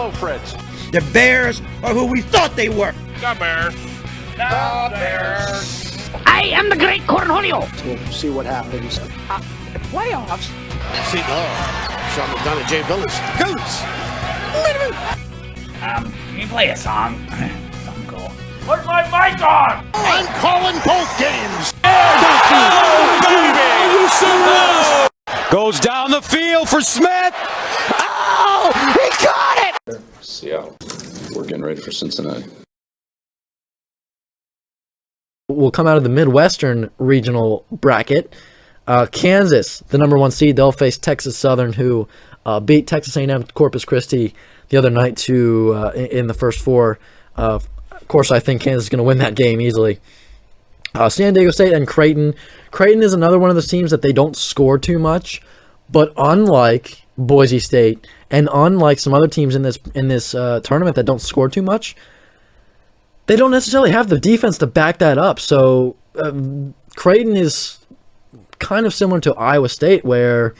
Go, Fritz. The Bears are who we thought they were. The Bears. The Bears. I am the great Cornholio. We'll see what happens. Playoffs? See, Sean McDonough, Jay Billis. Goats! Can you play a song? Something cool. Put my mic on! I'm calling both games. Oh, baby! Are you serious? Goes down the field for Smith. Oh, he got it! Seattle. We're getting ready for Cincinnati. Will come out of the Midwestern regional bracket. Kansas, the number 1 seed, they'll face Texas Southern, who beat Texas A&M Corpus Christi the other night in the first 4. Of course, I think Kansas is going to win that game easily. San Diego State and Creighton. Creighton is another one of those teams that they don't score too much, but unlike Boise State and unlike some other teams in this tournament that don't score too much, they don't necessarily have the defense to back that up. So Creighton is kind of similar to Iowa State, where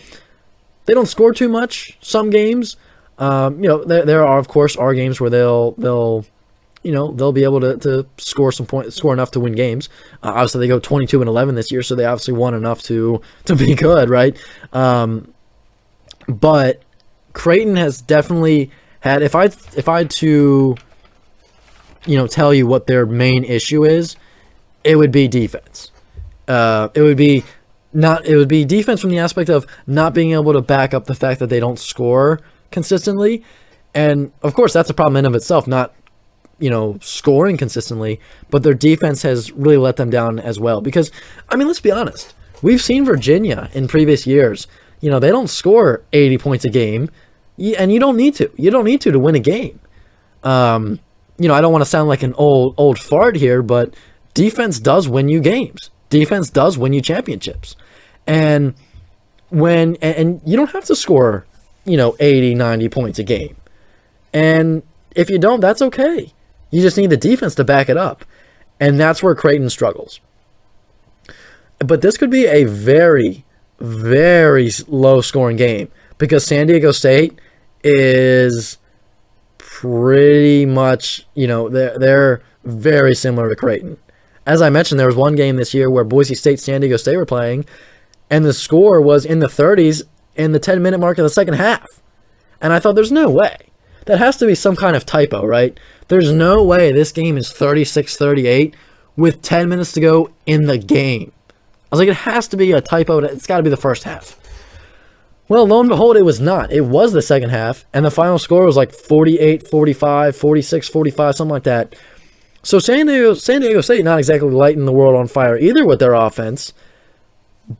they don't score too much some games. There are, of course, games where they'll be able to score some points, score enough to win games. Obviously, they go 22-11 this year, so they obviously won enough to be good, right? But Creighton has definitely had. If I had to, tell you what their main issue is, it would be defense. It would be defense from the aspect of not being able to back up the fact that they don't score consistently, and of course that's a problem in of itself, not scoring consistently, but their defense has really let them down as well. Because let's be honest, we've seen Virginia in previous years. They don't score 80 points a game, and you don't need to. You don't need to win a game. I don't want to sound like an old fart here, but defense does win you games. Defense does win you championships. And and you don't have to score, 80, 90 points a game. And if you don't, that's okay. You just need the defense to back it up. And that's where Creighton struggles. But this could be a very, very low-scoring game because San Diego State is pretty much, they're very similar to Creighton. As I mentioned, there was one game this year where Boise State, San Diego State were playing, and the score was in the 30s in the 10-minute mark of the second half. And I thought, there's no way. That has to be some kind of typo, right? There's no way this game is 36-38 with 10 minutes to go in the game. I was like, it has to be a typo. It's got to be the first half. Well, lo and behold, it was not. It was the second half, and the final score was like 48-45, 46-45, something like that. So San Diego State not exactly lighting the world on fire either with their offense.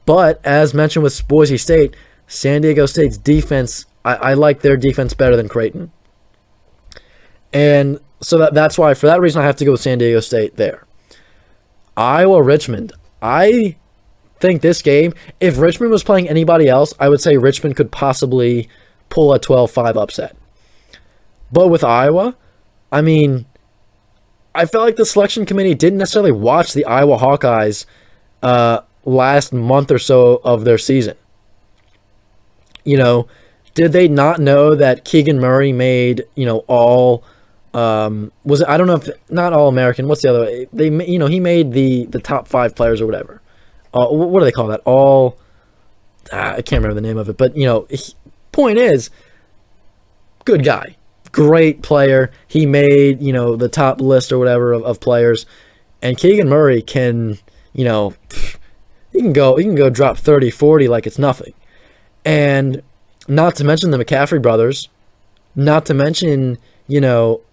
But as mentioned with Boise State, San Diego State's defense, I like their defense better than Creighton. And so that's why, for that reason, I have to go with San Diego State there. Iowa-Richmond. I think this game, if Richmond was playing anybody else, I would say Richmond could possibly pull a 12-5 upset. But with Iowa, I felt like the selection committee didn't necessarily watch the Iowa Hawkeyes last month or so of their season. Did they not know that Keegan Murray made, all was it, I don't know if not all American, what's the other way? He made the top 5 players or whatever. What do they call that? All I can't remember the name of it, but point is, good guy. Great player. He made, the top list or whatever of players. And Keegan Murray can, he can go drop 30, 40 like it's nothing. And not to mention the McCaffrey brothers, not to mention,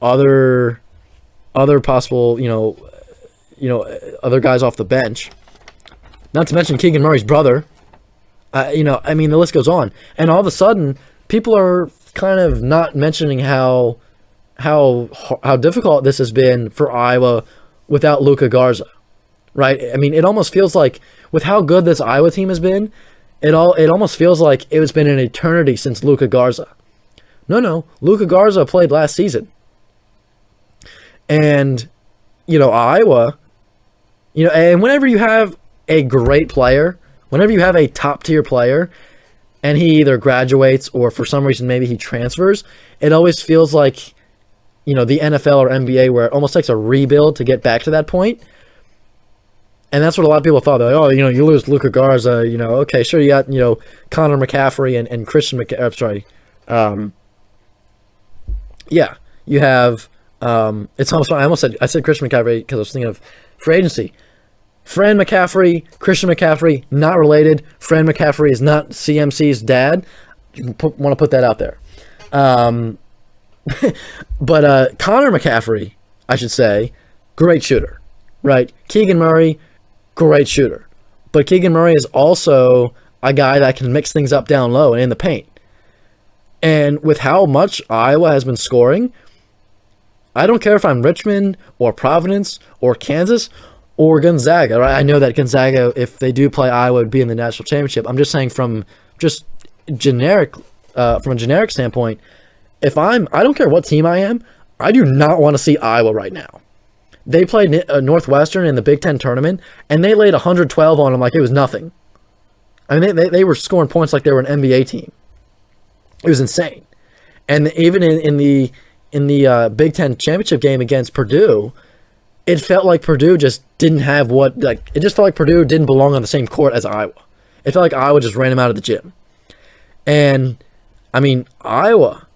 other possible, other guys off the bench. Not to mention Keegan Murray's brother. The list goes on. And all of a sudden, people are kind of not mentioning how difficult this has been for Iowa without Luka Garza, right? It almost feels like with how good this Iowa team has been, it almost feels like it's been an eternity since Luka Garza. No, Luka Garza played last season, and Iowa, and whenever you have a great player, whenever you have a top tier player, and he either graduates or for some reason maybe he transfers, it always feels like, the NFL or NBA where it almost takes a rebuild to get back to that point. And that's what a lot of people thought. They're like, you lose Luka Garza, okay, sure, you got, Connor McCaffrey and Christian McCaffrey. Yeah, you have, it's almost, I said Christian McCaffrey because I was thinking of free agency. Fran McCaffrey, Christian McCaffrey, not related. Fran McCaffrey is not CMC's dad. You want to put that out there. But Connor McCaffrey, I should say, great shooter, right? Keegan Murray, great shooter. But Keegan Murray is also a guy that can mix things up down low and in the paint. And with how much Iowa has been scoring, I don't care if I'm Richmond or Providence or Kansas or Gonzaga. Right? I know that Gonzaga, if they do play Iowa, would be in the national championship. I'm just saying from a generic standpoint, I don't care what team I am, I do not want to see Iowa right now. They played Northwestern in the Big Ten tournament, and they laid 112 on them like it was nothing. I mean, they were scoring points like they were an NBA team. It was insane. And even in the Big Ten championship game against Purdue, it felt like Purdue just didn't have it just felt like Purdue didn't belong on the same court as Iowa. It felt like Iowa just ran them out of the gym. And, I mean, Iowa,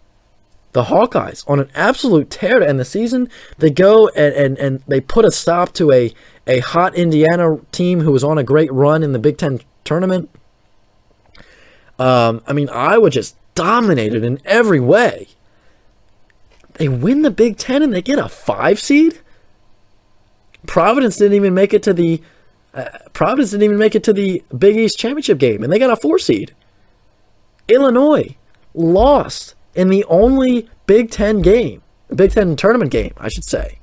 the Hawkeyes, on an absolute tear to end the season. They go and they put a stop to a hot Indiana team who was on a great run in the Big Ten tournament. I mean, Iowa just dominated in every way. They win the Big Ten and they get a 5 seed? Providence didn't even make it to the Big East championship game, and they got a 4 seed. Illinois lost in the only Big Ten tournament game, I should say.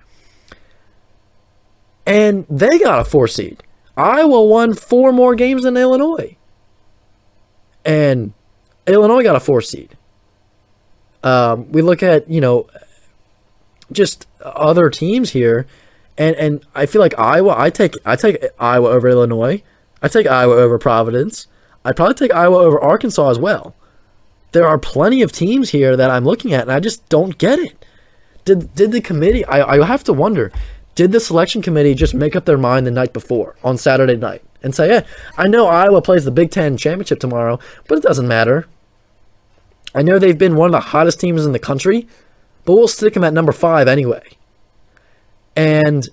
And they got a 4 seed. Iowa won 4 more games than Illinois. And Illinois got a 4 seed. We look at, just other teams here, and I feel like Iowa, I take Iowa over Illinois. I take Iowa over Providence. I'd probably take Iowa over Arkansas as well. There are plenty of teams here that I'm looking at, and I just don't get it. Did the committee, I have to wonder, did the selection committee just make up their mind the night before, on Saturday night, and say, yeah, I know Iowa plays the Big Ten championship tomorrow, but it doesn't matter. I know they've been one of the hottest teams in the country, but we'll stick them at number 5 anyway. And,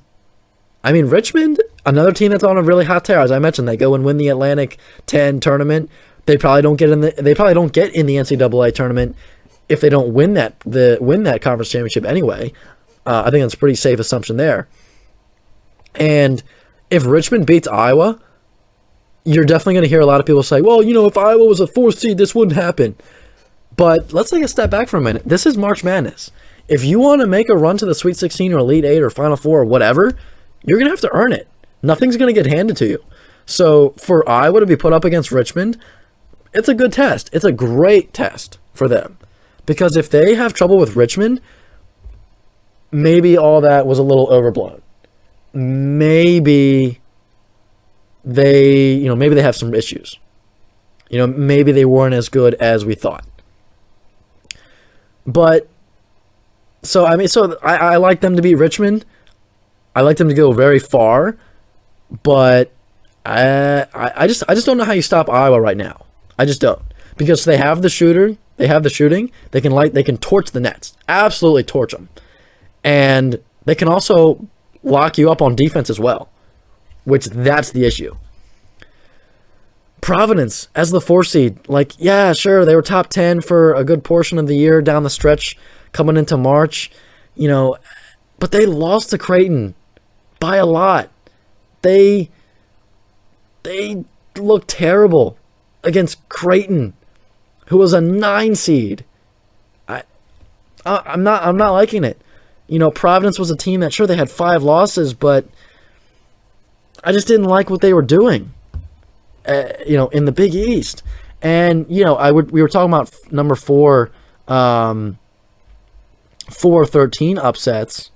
I mean, Richmond, another team that's on a really hot tear. As I mentioned, they go and win the Atlantic 10 tournament. They probably don't get in the NCAA tournament if they don't win that conference championship anyway. I think that's a pretty safe assumption there. And if Richmond beats Iowa, you're definitely going to hear a lot of people say, well, if Iowa was a 4th seed, this wouldn't happen. But let's take a step back for a minute. This is March Madness. If you want to make a run to the Sweet 16 or Elite 8 or Final Four or whatever, you're going to have to earn it. Nothing's going to get handed to you. So for Iowa to be put up against Richmond, it's a good test. It's a great test for them. Because if they have trouble with Richmond, maybe all that was a little overblown. Maybe they have some issues. Maybe they weren't as good as we thought. But I like them to beat Richmond. I like them to go very far, but I just don't know how you stop Iowa right now. I just don't, because they have the shooting. They can torch the nets, absolutely torch them, and they can also lock you up on defense as well, which that's the issue. Providence as the 4 seed, yeah, sure, they were top 10 for a good portion of the year down the stretch coming into March, but they lost to Creighton by a lot. They looked terrible against Creighton, who was a 9 seed. I'm not liking it. Providence was a team that, sure, they had 5 losses, but I just didn't like what they were doing. In the Big East. And, we were talking about number 4, 4-13 upsets.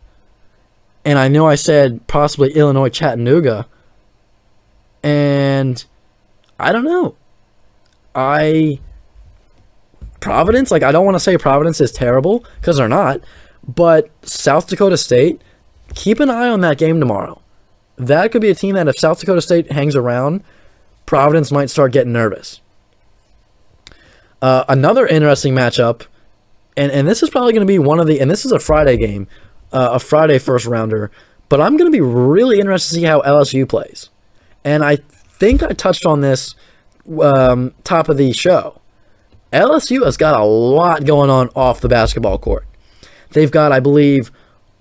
And I know I said possibly Illinois Chattanooga. And I don't know. I Providence, like, I don't want to say Providence is terrible, because they're not, but South Dakota State, keep an eye on that game tomorrow. That could be a team that if South Dakota State hangs around, Providence might start getting nervous. Another interesting matchup, and this is probably going to be one of the, and this is a Friday game, a Friday first rounder, but I'm going to be really interested to see how LSU plays. And I think I touched on this top of the show. LSU has got a lot going on off the basketball court. They've got, I believe,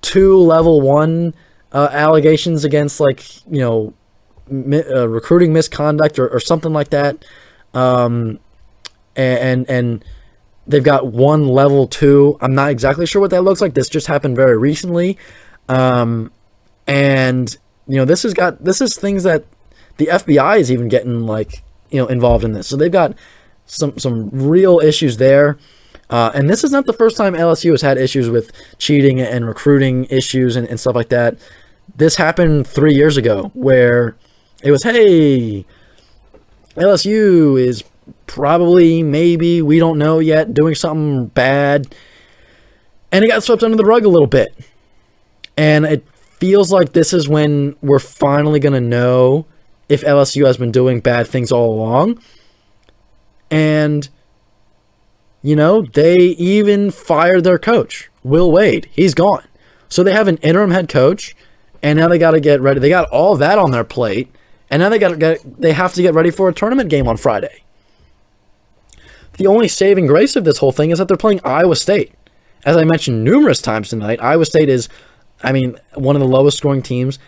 2 level 1 allegations against, like, you know, recruiting misconduct or something like that. And they've got 1 level 2. I'm not exactly sure what that looks like. This just happened very recently. And, you know, this is things that the FBI is even getting, like, you know, involved in this. So they've got some real issues there. And this is not the first time LSU has had issues with cheating and recruiting issues and stuff like that. This happened 3 years ago where it was, hey, LSU is probably, maybe, we don't know yet, doing something bad. And it got swept under the rug a little bit. And it feels like this is when we're finally going to know if LSU has been doing bad things all along. And, you know, they even fired their coach, Will Wade. He's gone. So they have an interim head coach, and now they got to get ready. They got all that on their plate, and now they have to get ready for a tournament game on Friday. The only saving grace of this whole thing is that they're playing Iowa State. As I mentioned numerous times tonight, Iowa State is, I mean, one of the lowest scoring teams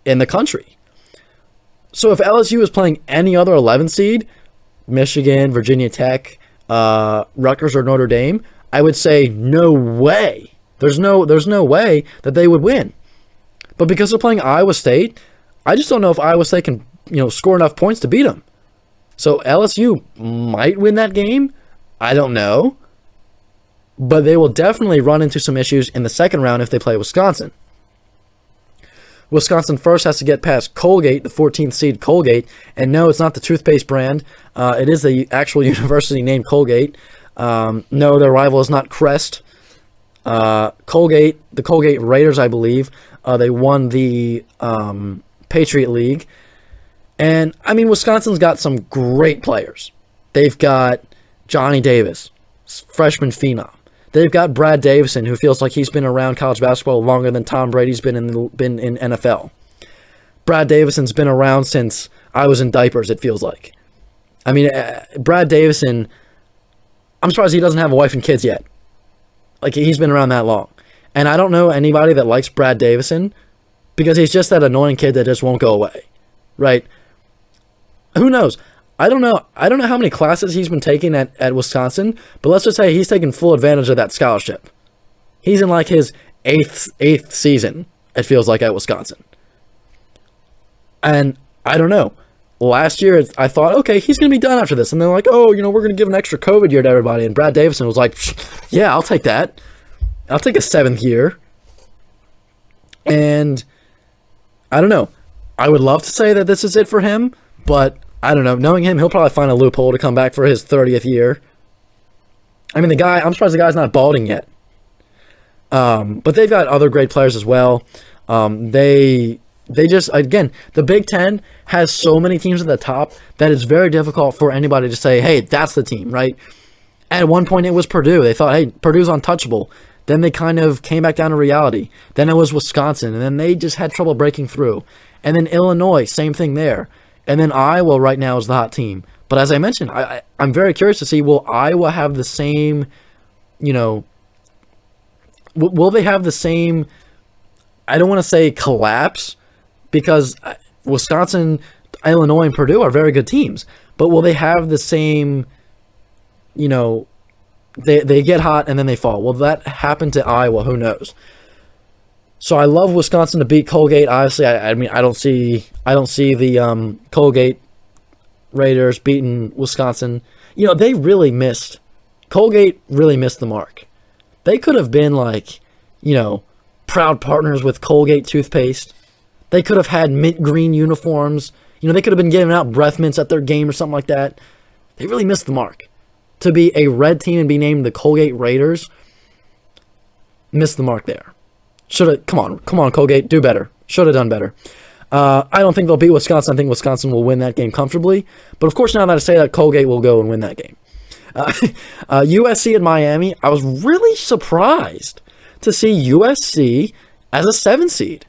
in the country. So if LSU is playing any other 11 seed, Michigan, Virginia Tech, Rutgers, or Notre Dame, I would say no way. There's no way that they would win. But because they're playing Iowa State, I just don't know if Iowa State can, you know, score enough points to beat them. So LSU might win that game. I don't know. But they will definitely run into some issues in the second round if they play Wisconsin. Wisconsin first has to get past Colgate, the 14th seed Colgate. And no, it's not the toothpaste brand. It is the actual university named Colgate. No, their rival is not Crest. Colgate, the Colgate Raiders, I believe, they won the Patriot League. And, I mean, Wisconsin's got some great players. They've got Johnny Davis, freshman phenom. They've got Brad Davison, who feels like he's been around college basketball longer than Tom Brady's been in NFL. Brad Davison's been around since I was in diapers, it feels like. I mean, Brad Davison, I'm surprised he doesn't have a wife and kids yet. Like, he's been around that long. And I don't know anybody that likes Brad Davison because he's just that annoying kid that just won't go away. Right? Who knows? I don't know how many classes he's been taking at Wisconsin, but let's just say he's taking full advantage of that scholarship. He's in like his eighth season, it feels like, at Wisconsin. And I don't know. Last year, I thought, okay, he's going to be done after this. And they're like, oh, you know, we're going to give an extra COVID year to everybody. And Brad Davison was like, yeah, I'll take that. I'll take a 7th year. And I don't know. I would love to say that this is it for him, but I don't know. Knowing him, he'll probably find a loophole to come back for his 30th year. I mean, I'm surprised the guy's not balding yet. But they've got other great players as well. They just, again, the Big Ten has so many teams at the top that it's very difficult for anybody to say, hey, that's the team, right? At one point, it was Purdue. They thought, hey, Purdue's untouchable. Then they kind of came back down to reality. Then it was Wisconsin, and then they just had trouble breaking through. And then Illinois, same thing there. And then Iowa right now is the hot team. But as I mentioned, I'm very curious to see, will Iowa have the same, you know, will they have the same, I don't want to say collapse, because Wisconsin, Illinois, and Purdue are very good teams. But will they have the same, you know, they get hot and then they fall? Will that happen to Iowa? Who knows? So I love Wisconsin to beat Colgate. Obviously, I mean, I don't see the Colgate Raiders beating Wisconsin. You know, Colgate really missed the mark. They could have been like, you know, proud partners with Colgate toothpaste. They could have had mint green uniforms. You know, they could have been giving out breath mints at their game or something like that. They really missed the mark. to be a red team and be named the Colgate Raiders, missed the mark there. Come on, Colgate, do better. Should have done better. I don't think they'll beat Wisconsin. I think Wisconsin will win that game comfortably. But of course, now that I say that, Colgate will go and win that game. USC and Miami, I was really surprised to see USC as a 7 seed.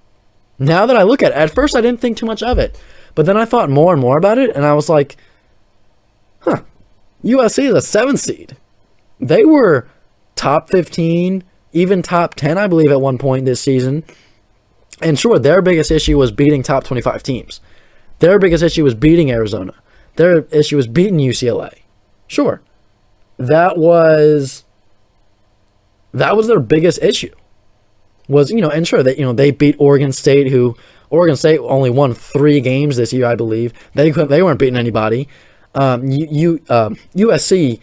Now that I look at first I didn't think too much of it. But then I thought more and more about it, and I was like, USC is a 7 seed. They were top 15, even top 10, I believe, at one point this season. And sure, their biggest issue was beating top 25 teams. Their biggest issue was beating Arizona. Their issue was beating UCLA. Sure. That was their biggest issue. And sure, they beat Oregon State, Oregon State only won 3 games this year, I believe. They weren't beating anybody. USC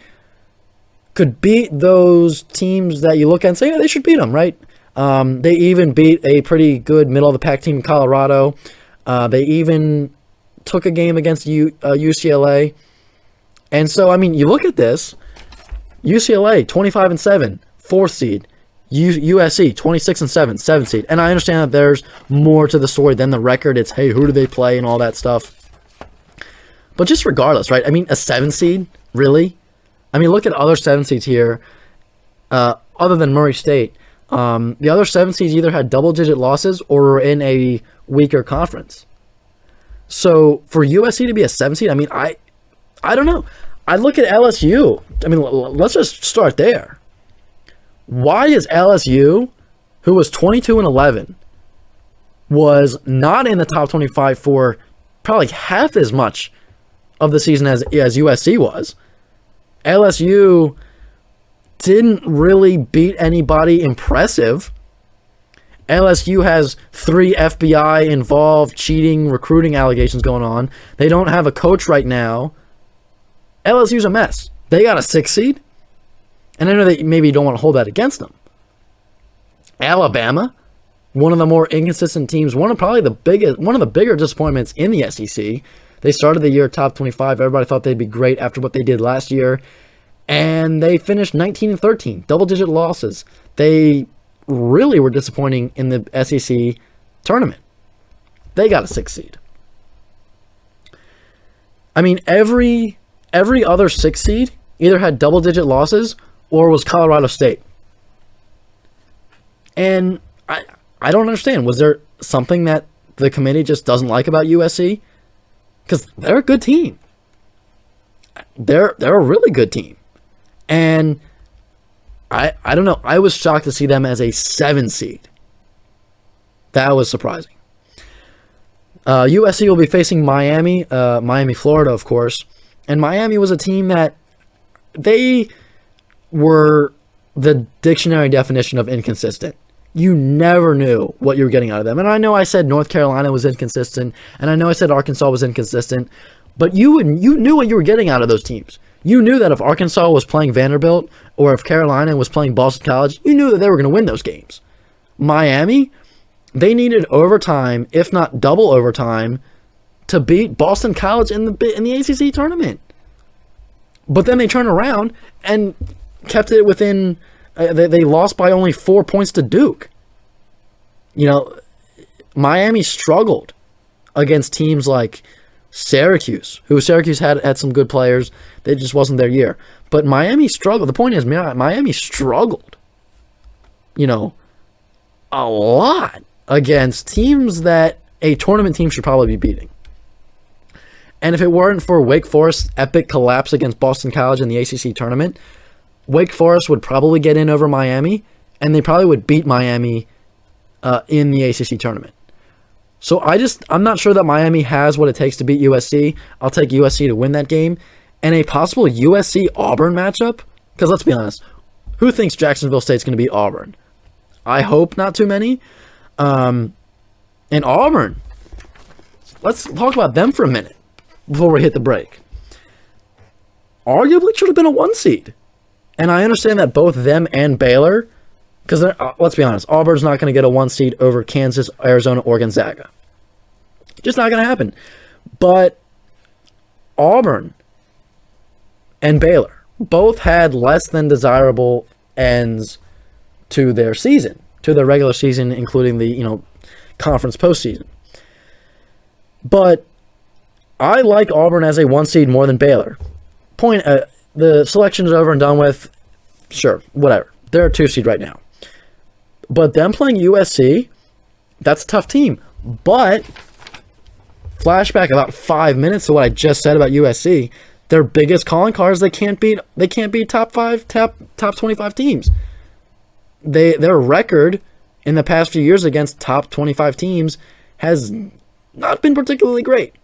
could beat those teams that you look at and say, yeah, they should beat them, right? They even beat a pretty good middle-of-the-pack team in Colorado. They even took a game against UCLA. And so, you look at this. UCLA, 25-7, 4th seed. USC, 26-7, 7th seed. And I understand that there's more to the story than the record. It's, hey, who do they play and all that stuff. But just regardless, right? A 7 seed? Really? Look at other 7 seeds here. Other than Murray State. The other 7 seeds either had double-digit losses or were in a weaker conference. So for USC to be a 7 seed, I don't know. I look at LSU. Let's just start there. Why is LSU, who was 22-11, was not in the top 25 for probably half as much of the season as USC was? LSU didn't really beat anybody impressive. LSU has 3 FBI involved cheating, recruiting allegations going on. They don't have a coach right now. LSU's a mess. They got a 6 seed. And I know that maybe you don't want to hold that against them. Alabama, one of the more inconsistent teams, one of the bigger disappointments in the SEC. They started the year top 25. Everybody thought they'd be great after what they did last year. And they finished 19-13, double-digit losses. They really were disappointing in the SEC tournament. They got a 6 seed. Every other 6 seed either had double-digit losses or was Colorado State. And I don't understand. Was there something that the committee just doesn't like about USC? Because they're a good team. They're a really good team. And I don't know. I was shocked to see them as a 7 seed. That was surprising. USC will be facing Miami, Florida, of course. And Miami was a team that they were the dictionary definition of inconsistent. You never knew what you were getting out of them. And I know I said North Carolina was inconsistent, and I know I said Arkansas was inconsistent, but you knew what you were getting out of those teams. You knew that if Arkansas was playing Vanderbilt or if Carolina was playing Boston College, you knew that they were going to win those games. Miami, they needed overtime, if not double overtime, to beat Boston College in the ACC tournament. But then they turned around and kept it within. They lost by only 4 points to Duke. Miami struggled against teams like Syracuse, who Syracuse had some good players. It just wasn't their year. But Miami struggled. The point is, Miami struggled, a lot against teams that a tournament team should probably be beating. And if it weren't for Wake Forest's epic collapse against Boston College in the ACC tournament, Wake Forest would probably get in over Miami, and they probably would beat Miami in the ACC tournament. So I'm not sure that Miami has what it takes to beat USC. I'll take USC to win that game. And a possible USC-Auburn matchup, because let's be honest, who thinks Jacksonville State's going to beat Auburn? I hope not too many. And Auburn, let's talk about them for a minute before we hit the break. Arguably should have been a 1 seed. And I understand that both them and Baylor, because let's be honest, Auburn's not going to get a 1 seed over Kansas, Arizona, or Gonzaga. Just not going to happen. But Auburn and Baylor, both had less than desirable ends to their season, to their regular season, including the conference postseason. But I like Auburn as a 1 seed more than Baylor. The selection's over and done with. Sure, whatever. They're a 2 seed right now. But them playing USC, that's a tough team. But flashback about 5 minutes to what I just said about USC. Their biggest calling card is they can't beat top 25 teams. Their record in the past few years against top 25 teams has not been particularly great.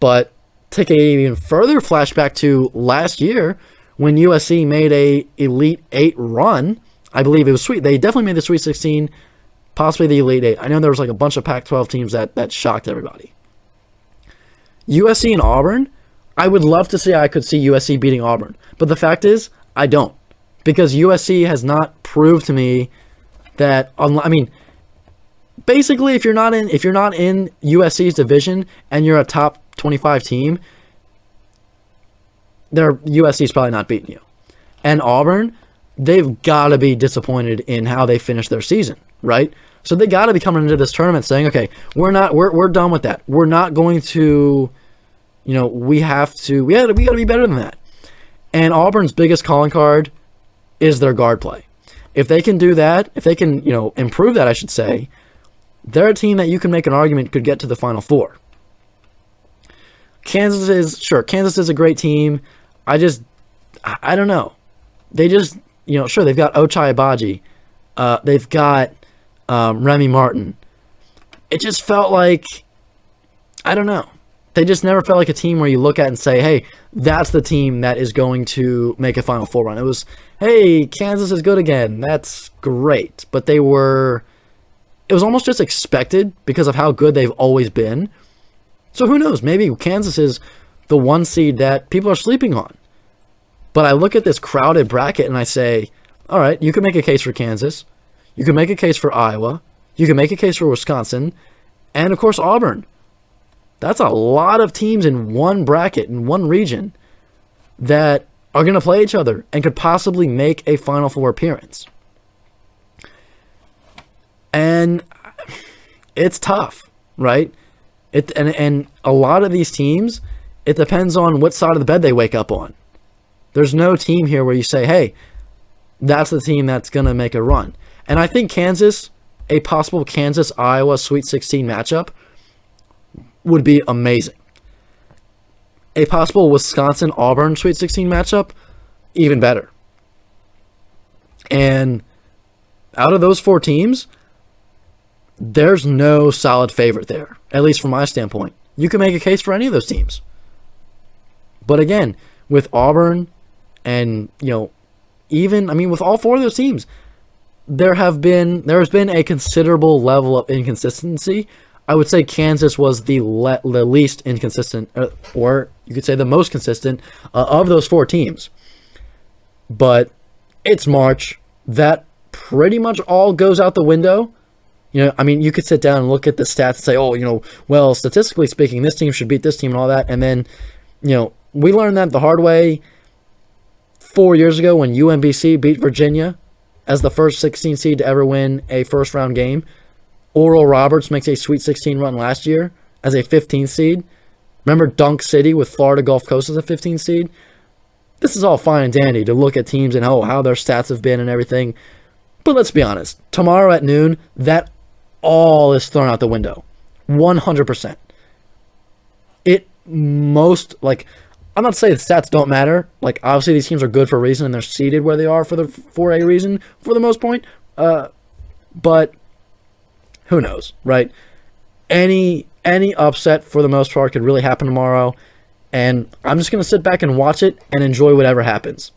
But take a even further flashback to last year when USC made a Elite 8 run. I believe it was sweet. They definitely made the Sweet 16, possibly the Elite 8. I know there was like a bunch of Pac-12 teams that shocked everybody. USC and Auburn, I would love to say I could see USC beating Auburn. But the fact is, I don't. Because USC has not proved to me that, basically if you're not in USC's division and you're a top 25 team, USC's probably not beating you. And Auburn, they've got to be disappointed in how they finished their season, right? So they got to be coming into this tournament saying, okay, we're done with that. We're not going to, we got to be better than that. And Auburn's biggest calling card is their guard play. If they can do that, if they can, improve that, I should say, they're a team that you can make an argument could get to the Final Four. Kansas is a great team. I don't know. They just, sure, they've got Ochai Agbaji. They've got Remy Martin. It just felt like, I don't know. They just never felt like a team where you look at and say, hey, that's the team that is going to make a Final Four run. It was, hey, Kansas is good again. That's great. But it was almost just expected because of how good they've always been. So who knows? Maybe Kansas is the 1 seed that people are sleeping on. But I look at this crowded bracket and I say, all right, you can make a case for Kansas. You can make a case for Iowa. You can make a case for Wisconsin. And, of course, Auburn. That's a lot of teams in one bracket, in one region, that are going to play each other and could possibly make a Final Four appearance. And it's tough, right? And a lot of these teams, it depends on what side of the bed they wake up on. There's no team here where you say, hey, that's the team that's going to make a run. And I think Kansas, a possible Kansas-Iowa Sweet 16 matchup, would be amazing. A possible Wisconsin-Auburn Sweet 16 matchup, even better. And out of those 4 teams, there's no solid favorite there, at least from my standpoint. You can make a case for any of those teams. But again, with Auburn and, with all 4 of those teams, there has been a considerable level of inconsistency. I would say Kansas was the least inconsistent, or you could say the most consistent of those 4 teams. But it's March. That pretty much all goes out the window. You could sit down and look at the stats and say, well, statistically speaking, this team should beat this team and all that. And then, we learned that the hard way 4 years ago when UMBC beat Virginia as the first 16 seed to ever win a first-round game. Oral Roberts makes a Sweet 16 run last year as a 15th seed. Remember Dunk City with Florida Gulf Coast as a 15th seed? This is all fine and dandy to look at teams and how their stats have been and everything. But let's be honest. Tomorrow at noon, that all is thrown out the window. 100%. I'm not saying the stats don't matter. Obviously these teams are good for a reason and they're seeded where they are for a reason for the most point. But who knows, right? Any upset for the most part could really happen tomorrow, and I'm just going to sit back and watch it and enjoy whatever happens.